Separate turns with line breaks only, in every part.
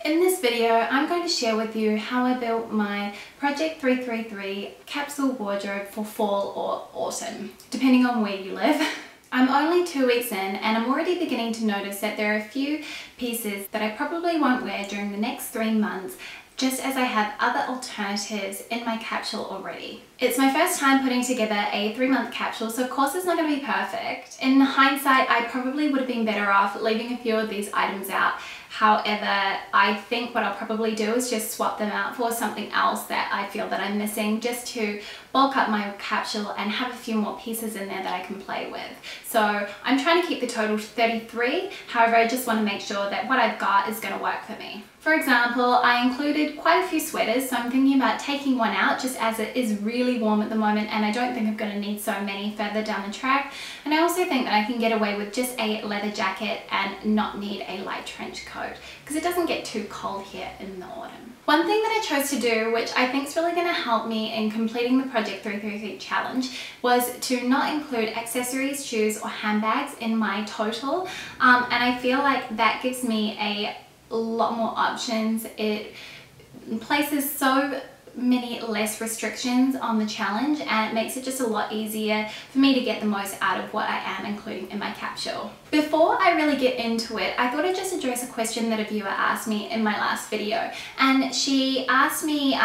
In this video, I'm going to share with you how I built my Project 333 capsule wardrobe for fall or autumn, depending on where you live. I'm only 2 weeks in and I'm already beginning to notice that there are a few pieces that I probably won't wear during the next 3 months, just as I have other alternatives in my capsule already. It's my first time putting together a 3-month capsule, so of course it's not going to be perfect. In hindsight, I probably would have been better off leaving a few of these items out. However, I think what I'll probably do is just swap them out for something else that I feel that I'm missing, just to bulk up my capsule and have a few more pieces in there that I can play with. So I'm trying to keep the total to 33, however I just want to make sure that what I've got is going to work for me. For example, I included quite a few sweaters, so I'm thinking about taking one out just as it is really warm at the moment and I don't think I'm going to need so many further down the track. And I also think that I can get away with just a leather jacket and not need a light trench coat because it doesn't get too cold here in the autumn. One thing that I chose to do, which I think is really going to help me in completing the Project 333 challenge, was to not include accessories, shoes or handbags in my total, and I feel like that gives me a lot more options. It places so many less restrictions on the challenge and it makes it just a lot easier for me to get the most out of what I am including in my capsule. Before I really get into it, I thought I'd just address a question that a viewer asked me in my last video, and she asked me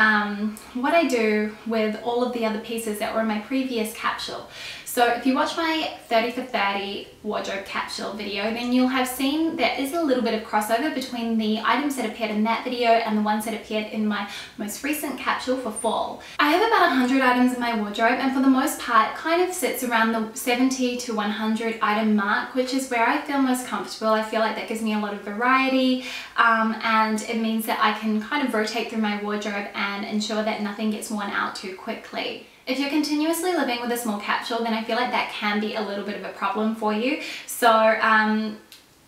what I do with all of the other pieces that were in my previous capsule. So if you watch my 30 for 30 wardrobe capsule video, then you'll have seen there is a little bit of crossover between the items that appeared in that video and the ones that appeared in my most recent capsule for fall. I have about 100 items in my wardrobe, and for the most part it kind of sits around the 70 to 100 item mark, which is where I feel most comfortable. I feel like that gives me a lot of variety, and it means that I can kind of rotate through my wardrobe and ensure that nothing gets worn out too quickly. If you're continuously living with a small capsule, then I feel like that can be a little bit of a problem for you. So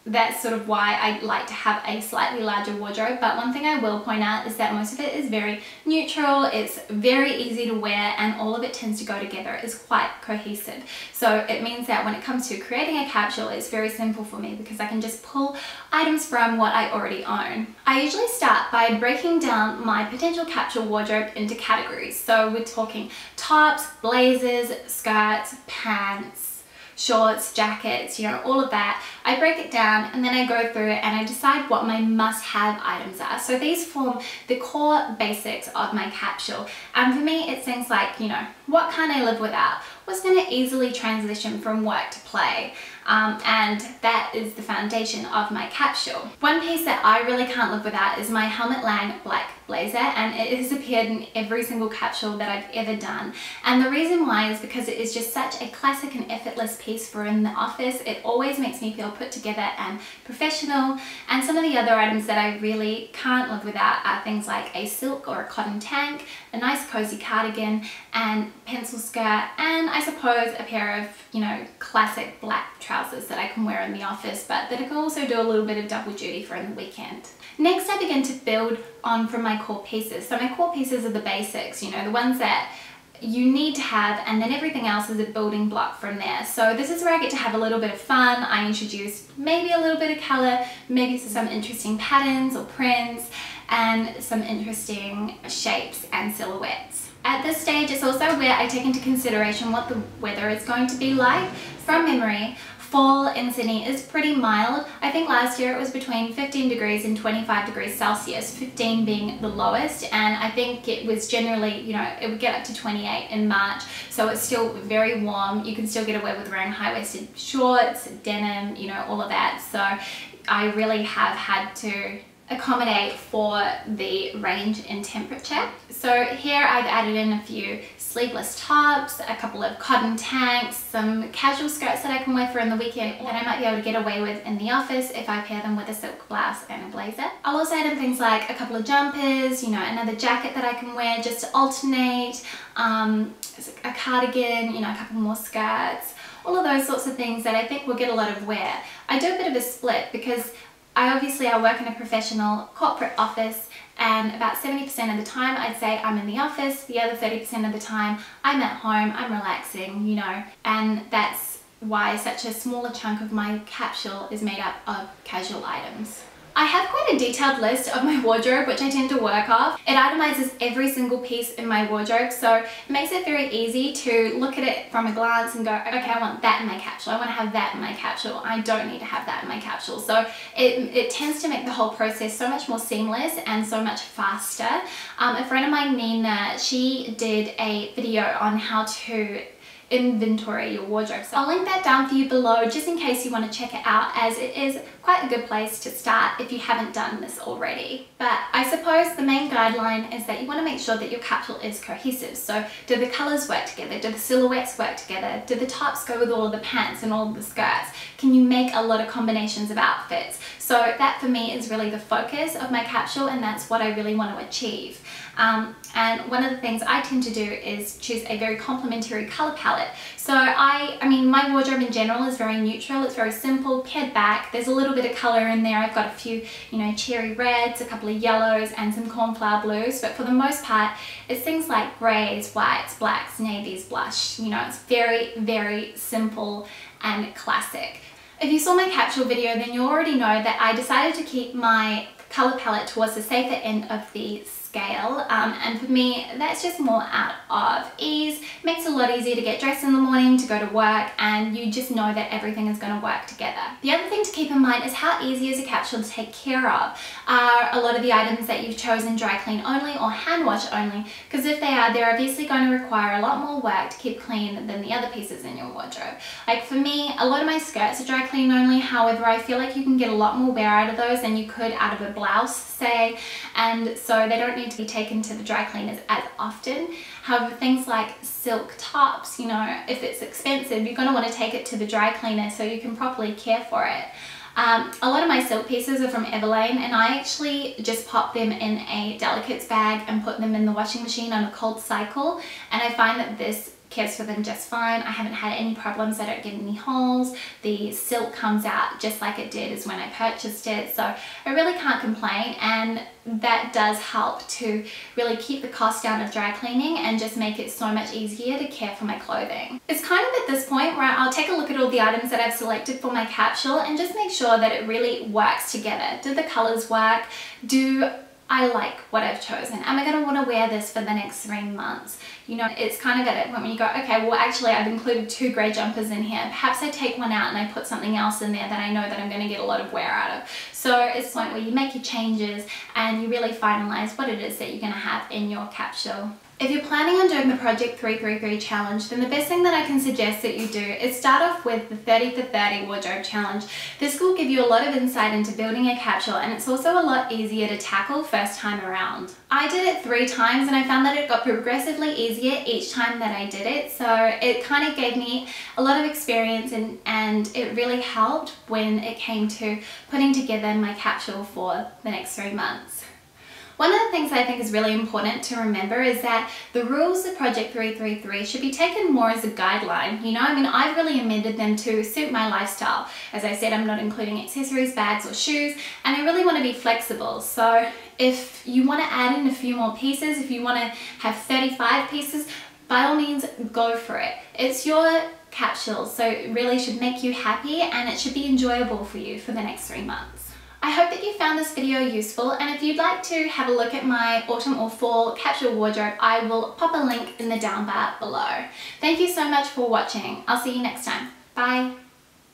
that's sort of why I like to have a slightly larger wardrobe. But one thing I will point out is that most of it is very neutral, it's very easy to wear, and all of it tends to go together. It's quite cohesive. So it means that when it comes to creating a capsule, it's very simple for me because I can just pull items from what I already own. I usually start by breaking down my potential capsule wardrobe into categories. So we're talking tops, blazers, skirts, pants, shorts, jackets, you know, all of that. I break it down and then I go through it and I decide what my must-have items are. So these form the core basics of my capsule. And for me, it's things like, you know, what can't I live without? What's going to easily transition from work to play? And that is the foundation of my capsule. One piece that I really can't live without is my Helmut Lang black blazer, and it has appeared in every single capsule that I've ever done. And the reason why is because it is just such a classic and effortless piece for in the office. It always makes me feel put together and professional. And some of the other items that I really can't live without are things like a silk or a cotton tank, a nice cozy cardigan, and pencil skirt, and I suppose a pair of, you know, classic black trousers that I can wear in the office, but that I can also do a little bit of double duty for in the weekend. Next, I begin to build on from my core pieces. So my core pieces are the basics, you know, the ones that you need to have, and then everything else is a building block from there. So this is where I get to have a little bit of fun. I introduce maybe a little bit of color, maybe some interesting patterns or prints, and some interesting shapes and silhouettes. At this stage, it's also where I take into consideration what the weather is going to be like. From memory, fall in Sydney is pretty mild. I think last year it was between 15 degrees and 25 degrees Celsius, 15 being the lowest, and I think it was generally, you know, it would get up to 28 in March, so it's still very warm. You can still get away with wearing high-waisted shorts, denim, you know, all of that. So I really have had to accommodate for the range in temperature. So here I've added in a few sleeveless tops, a couple of cotton tanks, some casual skirts that I can wear for in the weekend that I might be able to get away with in the office if I pair them with a silk blouse and a blazer. I'll also add in things like a couple of jumpers, you know, another jacket that I can wear just to alternate, a cardigan, you know, a couple more skirts, all of those sorts of things that I think will get a lot of wear. I do a bit of a split because I work in a professional corporate office, and about 70% of the time I'd say I'm in the office, the other 30% of the time I'm at home, I'm relaxing, you know, and that's why such a smaller chunk of my capsule is made up of casual items. I have quite a detailed list of my wardrobe, which I tend to work off. It itemizes every single piece in my wardrobe, so it makes it very easy to look at it from a glance and go, okay, I want that in my capsule, I want to have that in my capsule, I don't need to have that in my capsule. So it tends to make the whole process so much more seamless and so much faster. A friend of mine, Nina, she did a video on how to inventory your wardrobe. So I'll link that down for you below just in case you want to check it out, as it is quite a good place to start if you haven't done this already. But I suppose the main guideline is that you want to make sure that your capsule is cohesive. So do the colors work together? Do the silhouettes work together? Do the tops go with all of the pants and all of the skirts? Can you make a lot of combinations of outfits? So that for me is really the focus of my capsule, and that's what I really want to achieve. And one of the things I tend to do is choose a very complementary color palette. So I mean, my wardrobe in general is very neutral. It's very simple, pared back. There's a little bit of color in there. I've got a few, you know, cherry reds, a couple of yellows, and some cornflower blues. But for the most part, it's things like grays, whites, blacks, navies, blush. You know, it's very, very simple and classic. If you saw my capsule video, then you already know that I decided to keep my color palette towards the safer end of the scale, and for me that's just more out of ease. Makes it a lot easier to get dressed in the morning, to go to work, and you just know that everything is going to work together. The other thing to keep in mind is how easy is a capsule to take care of. Are a lot of the items that you've chosen dry clean only or hand wash only? Because if they are, they're obviously going to require a lot more work to keep clean than the other pieces in your wardrobe. Like for me, a lot of my skirts are dry clean only. However, I feel like you can get a lot more wear out of those than you could out of a blouse, say, and so they don't need to be taken to the dry cleaners as often. However, things like silk tops, you know, if it's expensive, you're going to want to take it to the dry cleaner so you can properly care for it. A lot of my silk pieces are from Everlane, and I actually just pop them in a delicates bag and put them in the washing machine on a cold cycle, and I find that this cares for them just fine. I haven't had any problems. I don't get any holes. The silk comes out just like it did as when I purchased it, so I really can't complain, and that does help to really keep the cost down of dry cleaning and just make it so much easier to care for my clothing. It's kind of at this point where I'll take a look at all the items that I've selected for my capsule and just make sure that it really works together. Do the colors work? Do I like what I've chosen? Am I going to want to wear this for the next 3 months? You know, it's kind of at a point when you go, okay, well actually I've included 2 grey jumpers in here. Perhaps I take one out and I put something else in there that I know that I'm going to get a lot of wear out of. So it's the point where you make your changes and you really finalise what it is that you're going to have in your capsule. If you're planning on doing the Project 333 challenge, then the best thing that I can suggest that you do is start off with the 30 for 30 wardrobe challenge. This will give you a lot of insight into building a capsule, and it's also a lot easier to tackle first time around. I did it 3 times and I found that it got progressively easier each time that I did it, so it kind of gave me a lot of experience and it really helped when it came to putting together my capsule for the next 3 months. One of the things I think is really important to remember is that the rules of Project 333 should be taken more as a guideline. You know, I mean, I've really amended them to suit my lifestyle. As I said, I'm not including accessories, bags or shoes, and I really want to be flexible. So if you want to add in a few more pieces, if you want to have 35 pieces, by all means go for it. It's your capsule, so it really should make you happy and it should be enjoyable for you for the next 3 months. I hope that you found this video useful, and if you'd like to have a look at my autumn or fall capsule wardrobe, I will pop a link in the down bar below. Thank you so much for watching. I'll see you next time. Bye.